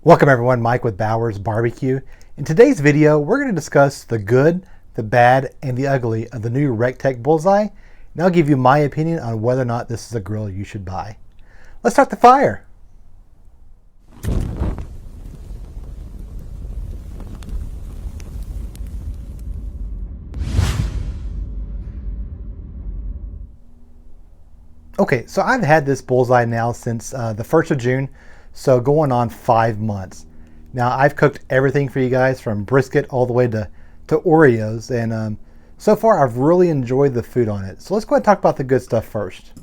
Welcome everyone, Mike with Bowers Barbecue. In today's video, we're going to discuss the good, the bad, and the ugly of the new Recteq Bullseye, and I'll give you my opinion on whether or not this is a grill you should buy. Let's start the fire. Okay, so I've had this Bullseye now since the 1st of June, so going on 5 months. Now I've cooked everything for you guys from brisket all the way to Oreos, and so far I've really enjoyed the food on it. So let's go ahead and talk about the good stuff first.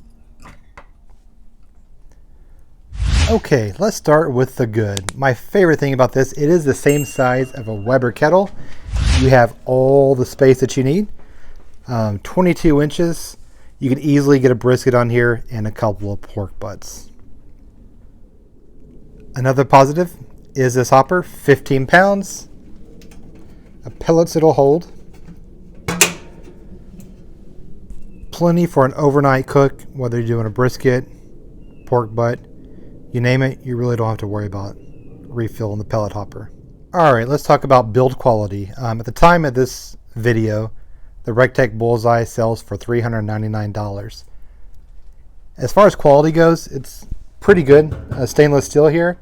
Okay, let's start with the good. My favorite thing about this, it is the same size of a Weber kettle. You have all the space that you need, 22 inches. You can easily get a brisket on here and a couple of pork butts. Another positive is this hopper, 15 pounds. Pellets it'll hold. Plenty for an overnight cook, whether you're doing a brisket, pork butt, you name it, you really don't have to worry about refilling the pellet hopper. Alright, let's talk about build quality. At the time of this video, the Recteq Bullseye sells for $399. As far as quality goes, it's pretty good. Stainless steel here.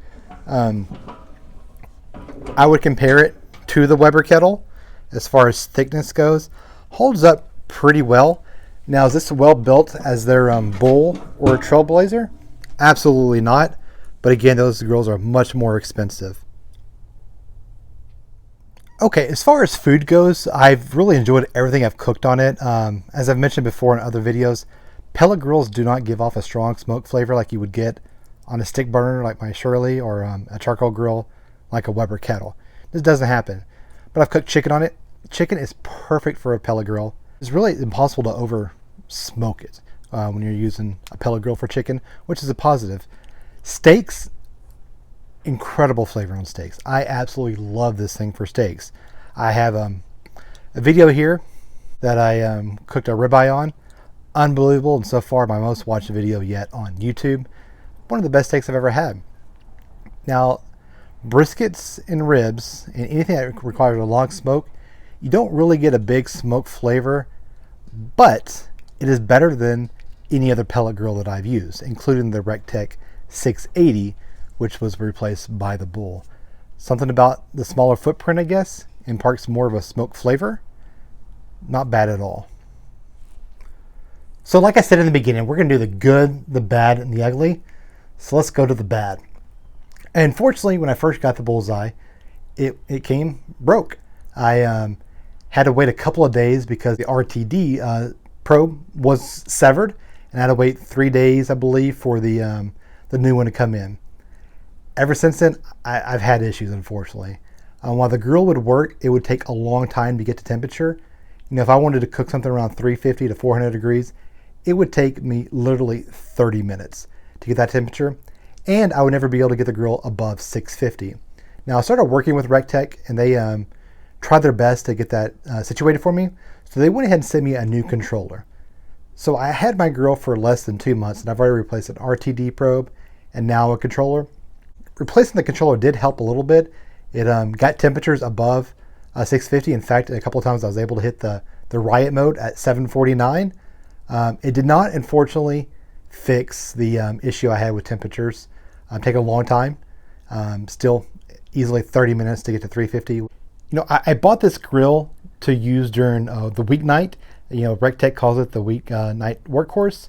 I would compare it to the Weber kettle as far as thickness goes. Holds up pretty well. Now, is this well built as their Bull or Trailblazer? Absolutely not. But again, those grills are much more expensive. Okay, as far as food goes, I've really enjoyed everything I've cooked on it. As I've mentioned before in other videos, pellet grills do not give off a strong smoke flavor like you would get on a stick burner like my Shirley or a charcoal grill like a Weber kettle. This doesn't happen. But I've cooked chicken on it. Chicken is perfect for a pellet grill. It's really impossible to over smoke it when you're using a pellet grill for chicken, which is a positive. Steaks, incredible flavor on steaks. I absolutely love this thing for steaks. I have a video here that I cooked a ribeye on. Unbelievable, and so far my most watched video yet on YouTube. One of the best steaks I've ever had. Now, briskets and ribs and anything that requires a long smoke, you don't really get a big smoke flavor, but it is better than any other pellet grill that I've used, including the Recteq 680, which was replaced by the Bull. Something about the smaller footprint, I guess, imparts more of a smoke flavor. Not bad at all. So like I said in the beginning, we're going to do the good, the bad, and the ugly. So let's go to the bad. And fortunately, when I first got the Bullseye, it came broke. I had to wait a couple of days because the RTD probe was severed, and I had to wait 3 days, I believe, for the new one to come in. Ever since then, I've had issues, unfortunately. While the grill would work, it would take a long time to get to temperature. You know, if I wanted to cook something around 350 to 400 degrees, it would take me literally 30 minutes to get that temperature, and I would never be able to get the grill above 650. Now, I started working with Recteq, and they tried their best to get that situated for me, so they went ahead and sent me a new controller. So I had my grill for less than 2 months, and I've already replaced an RTD probe and now a controller. Replacing the controller did help a little bit. It got temperatures above 650. In fact, a couple of times I was able to hit the riot mode at 749. It did not, unfortunately, fix the issue I had with temperatures. Take a long time. Still easily 30 minutes to get to 350. You know, I bought this grill to use during the weeknight. You know, Recteq calls it the weeknight workhorse.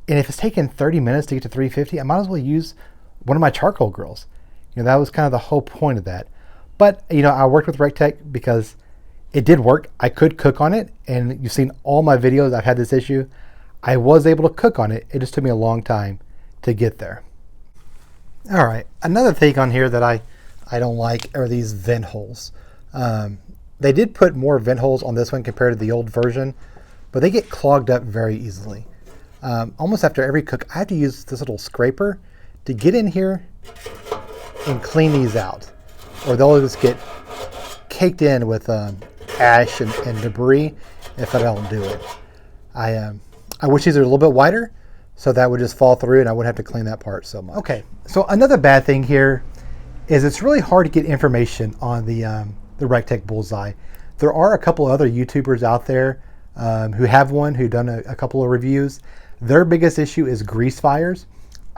And if it's taking 30 minutes to get to 350, I might as well use one of my charcoal grills. You know, that was kind of the whole point of that. But, you know, I worked with Recteq because it did work. I could cook on it, and you've seen all my videos. I've had this issue. I was able to cook on it. It just took me a long time to get there. All right, another thing on here that I don't like are these vent holes. They did put more vent holes on this one compared to the old version, but they get clogged up very easily. Almost after every cook, I have to use this little scraper to get in here and clean these out, or they'll just get caked in with ash and debris if I don't do it. I wish these are a little bit wider, so that would just fall through and I wouldn't have to clean that part so much. Okay, so another bad thing here is it's really hard to get information on the Recteq Bullseye. There are a couple other YouTubers out there who have one, who've done a couple of reviews. Their biggest issue is grease fires.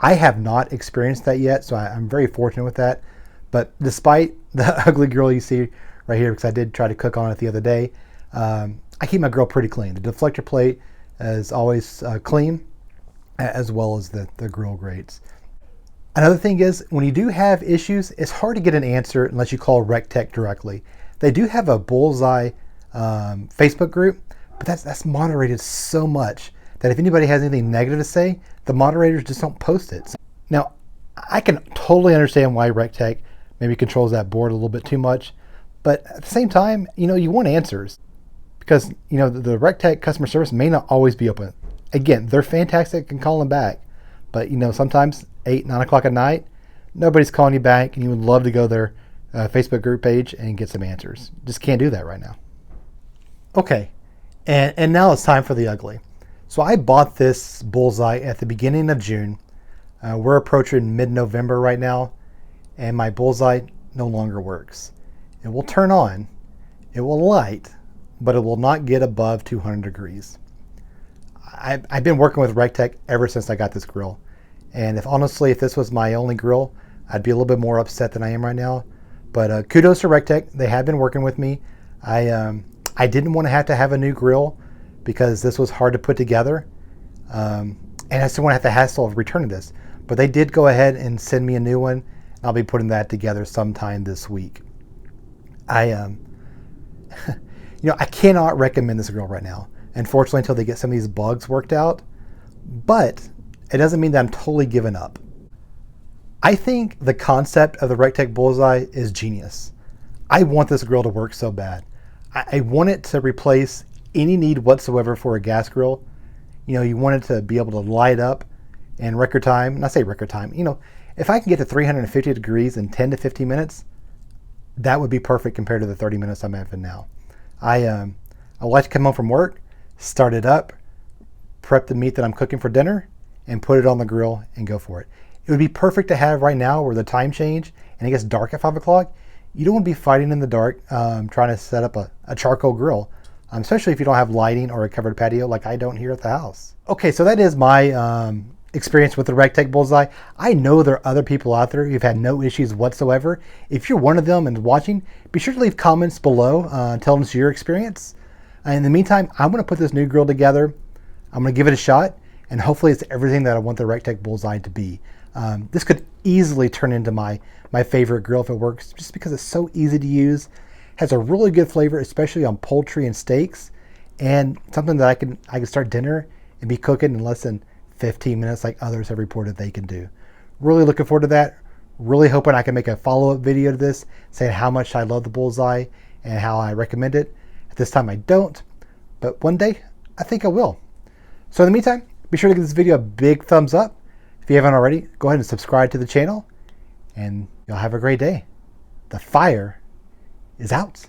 I have not experienced that yet, so I'm very fortunate with that. But despite the ugly grill you see right here, because I did try to cook on it the other day, I keep my grill pretty clean. The deflector plate is always clean, as well as the grill grates. Another thing is, when you do have issues, it's hard to get an answer unless you call Recteq directly. They do have a Bullseye Facebook group, but that's moderated so much that if anybody has anything negative to say, the moderators just don't post it. Now, I can totally understand why Recteq maybe controls that board a little bit too much, but at the same time, you want answers, because the Recteq customer service may not always be open. Again, they're fantastic and call them back, but sometimes 8, 9 o'clock at night, nobody's calling you back, and you would love to go their Facebook group page and get some answers. Just can't do that right now. Okay, and now it's time for the ugly. So I bought this Bullseye at the beginning of June. We're approaching mid-November right now, and my Bullseye no longer works. It will turn on, it will light, but it will not get above 200 degrees. I've been working with Recteq ever since I got this grill. And if this was my only grill, I'd be a little bit more upset than I am right now. But kudos to Recteq. They have been working with me. I didn't want to have a new grill because this was hard to put together. And I just didn't want to have the hassle of returning this. But they did go ahead and send me a new one. I'll be putting that together sometime this week. I cannot recommend this grill right now, unfortunately, until they get some of these bugs worked out. But it doesn't mean that I'm totally given up. I think the concept of the Recteq Bullseye is genius. I want this grill to work so bad. I want it to replace any need whatsoever for a gas grill. You want it to be able to light up in record time. And I say record time, if I can get to 350 degrees in 10 to 15 minutes, that would be perfect compared to the 30 minutes I'm having now. I like to come home from work, start it up, prep the meat that I'm cooking for dinner, and put it on the grill and go for it. It would be perfect to have right now where the time change and it gets dark at 5 o'clock. You don't want to be fighting in the dark trying to set up a charcoal grill, especially if you don't have lighting or a covered patio like I don't here at the house. Okay, so that is my experience with the Recteq Bullseye. I know there are other people out there who've had no issues whatsoever. If you're one of them and watching, be sure to leave comments below telling us your experience. In the meantime, I'm going to put this new grill together. I'm going to give it a shot, and hopefully it's everything that I want the Recteq Bullseye to be. This could easily turn into my favorite grill if it works, just because it's so easy to use, has a really good flavor, especially on poultry and steaks, and something that I can start dinner and be cooking in less than 15 minutes like others have reported they can do. Really looking forward to that. Really hoping I can make a follow-up video to this saying how much I love the Bullseye and how I recommend it. At this time I don't, but one day I think I will. So in the meantime, be sure to give this video a big thumbs up. If you haven't already, go ahead and subscribe to the channel, and you'll have a great day. The fire is out.